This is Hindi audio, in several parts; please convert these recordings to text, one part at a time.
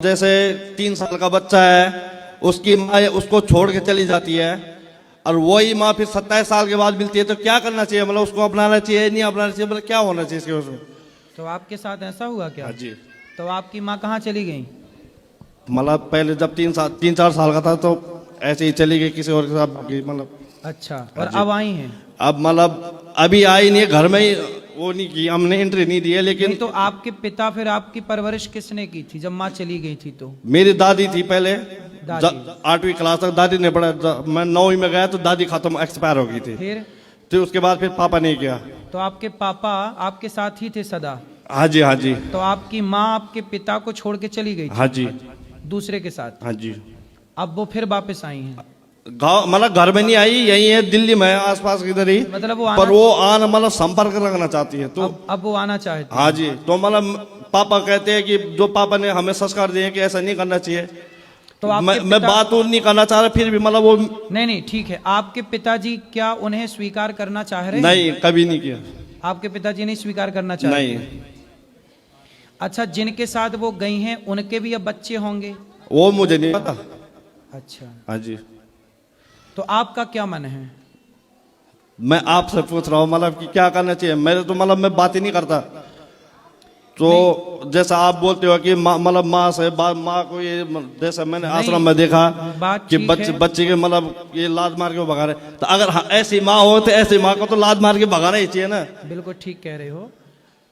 जैसे 3 साल का बच्चा है, उसकी माँ उसको छोड़ के चली जाती है और वही माँ फिर 27 साल के बाद मिलती है, तो क्या करना चाहिए? मतलब उसको अपनाना चाहिए, नहीं अपनाना चाहिए, मतलब क्या होना चाहिए इसके उसमें? तो आपके साथ ऐसा हुआ क्या? हाँ जी। तो आपकी माँ कहाँ चली गई? मतलब पहले जब 3-4 साल का था तो ऐसे ही चली गई किसी और के साथ, मतलब। अच्छा, और हाँ जी। अब आई हैं? अब मतलब अभी आई नहीं है, घर में ही वो नहीं की, हमने एंट्री नहीं दी है। लेकिन नहीं, तो आपके पिता, फिर आपकी परवरिश किसने की थी जब माँ चली गई थी? तो मेरी दादी थी पहले, दादी। 8वीं क्लास तक दादी ने पढ़ा। मैं 9वीं में गया तो दादी खत्म, एक्सपायर हो गई थी। तो उसके बाद फिर पापा ने किया। तो आपके पापा आपके साथ ही थे सदा? हाँ जी, हाँ जी। तो आपकी माँ आपके पिता को छोड़ के चली गई थी? हाँ जी। दूसरे के साथ? हाँ जी। अब वो फिर वापस आई हैं? गाँव मतलब घर में नहीं आई, यही है दिल्ली में, आसपास किधर ही। मतलब वो पर वो आना मतलब संपर्क रखना चाहती है तो। अब वो आना चाहती हाँ जी। तो मतलब पापा कहते हैं कि जो पापा ने हमें संस्कार दिए कि ऐसा नहीं करना चाहिए। तो आपके मैं बात और नहीं करना चाह रहा, फिर भी मतलब वो नहीं, ठीक है। आपके पिताजी क्या उन्हें स्वीकार करना चाह रहे हैं? नहीं, कभी नहीं किया। आपके पिताजी नहीं स्वीकार करना चाह रहे? नहीं। अच्छा, जिनके साथ वो गई हैं उनके भी अब बच्चे होंगे? वो मुझे नहीं पता। अच्छा। हाँ जी। तो आपका क्या मन है? मैं आपसे पूछ रहा हूँ मतलब कि क्या करना चाहिए। मेरे तो मतलब मैं बात ही नहीं करता। तो जैसा आप बोलते हो कि मतलब माँ से माँ को ये, जैसा मैंने आश्रम में देखा कि बच्चे के मतलब ये लात मार के भगा रहे, तो अगर ऐसी माँ हो तो ऐसी माँ को तो लात मार के भगाना ही चाहिए ना। बिल्कुल ठीक कह रहे हो।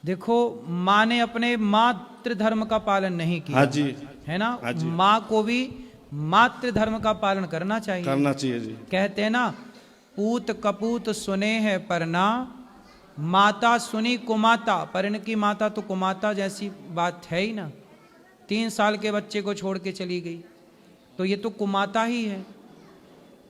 देखो, माँ ने अपने मातृ धर्म का पालन नहीं किया। हाँ जी। है ना? हाँ जी। माँ को भी मातृ धर्म का पालन करना चाहिए। करना चाहिए जी। कहते हैं ना, पूत कपूत सुने है परना, माता सुनी कुमाता। पर इनकी माता तो कुमाता जैसी बात है ही ना। 3 साल के बच्चे को छोड़ के चली गई, तो ये तो कुमाता ही है,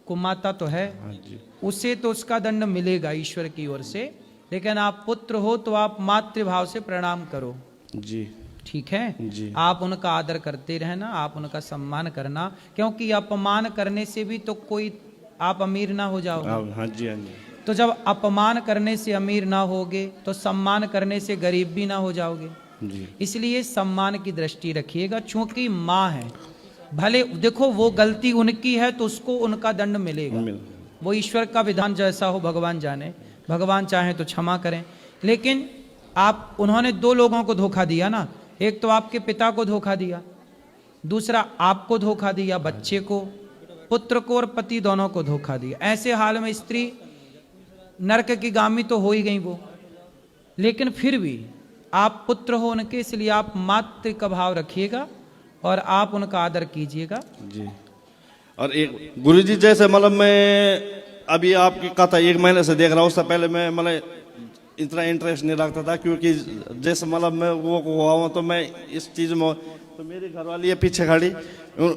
कुमाता तो है। हाँ जी। उसे तो उसका दंड मिलेगा ईश्वर की ओर से। लेकिन आप पुत्र हो तो आप मातृभाव से प्रणाम करो जी। ठीक है जी। आप उनका आदर करते रहना, आप उनका सम्मान करना, क्योंकि अपमान करने से भी तो कोई आप अमीर ना हो जाओगे। हाँ जी। हाँ जी। तो जब अपमान करने से अमीर ना होगे तो सम्मान करने से गरीब भी ना हो जाओगे। जी। इसलिए सम्मान की दृष्टि रखिएगा, चूंकि माँ है। भले देखो वो गलती उनकी है तो उसको उनका दंड मिलेगा। वो ईश्वर का विधान जैसा हो भगवान जाने। भगवान चाहे तो क्षमा करें। लेकिन आप उन्होंने 2 लोगों को धोखा दिया ना। एक तो आपके पिता को धोखा दिया, दूसरा आपको धोखा दिया, बच्चे को, पुत्र को और पति दोनों को धोखा दिया। ऐसे हाल में स्त्री नरक की गामी तो हो ही गई वो। लेकिन फिर भी आप पुत्र हो उनके, इसलिए आप मातृ का भाव रखिएगा और आप उनका आदर कीजिएगा जी। और एक गुरुजी जैसे मतलब मैं अभी आपकी कथा 1 महीने से देख रहा हूँ। उससे पहले मैं मतलब इतना इंटरेस्ट नहीं रखता था, क्योंकि जैसे मतलब मैं वो हुआ हूँ तो मैं इस चीज़ में, तो मेरी घरवाली है पीछे खड़ी,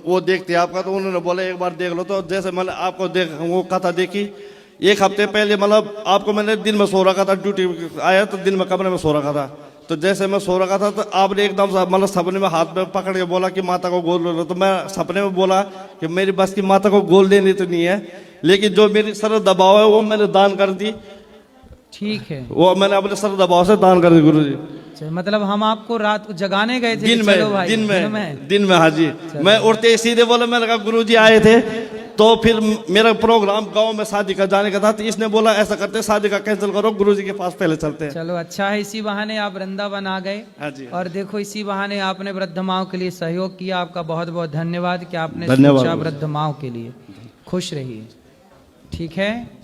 वो देखती है आपका, तो उन्होंने बोला एक बार देख लो। तो जैसे मैंने आपको वो कथा देखी 1 हफ्ते पहले, मतलब आपको मैंने दिन में सो रखा था, ड्यूटी आया तो दिन में कमरे में सो रखा था। तो जैसे मैं सो रखा था तो आपने एकदम मतलब सपने में हाथ में पकड़ के बोला कि माता को गोद लो। तो मैं सपने में बोला कि मेरी बस की माता को गोद लेनी तो नहीं है, लेकिन जो मेरी सर दबाव है वो मैंने दान कर दी। ठीक है, वो मैंने अपने सर दबाव से दान कर दी गुरु जी। मतलब हम आपको रात को जगाने गए थे? दिन में। दिन में हाँ जी। मैं उठते सीधे बोला, मैंने कहा गुरु जी आए थे। तो फिर मेरा प्रोग्राम गांव में शादी का जाने का था, तो इसने बोला ऐसा करते शादी का कैंसिल करो, गुरु जी के पास पहले चलते हैं। चलो अच्छा है, इसी बहाने आप वृंदावन आ गए। हाँ जी। और देखो इसी बहाने आपने वृद्ध माओं के लिए सहयोग किया। आपका बहुत बहुत धन्यवाद कि आपने धन्यवाद सोचा वृद्ध माओं के लिए। खुश रहिए। ठीक है।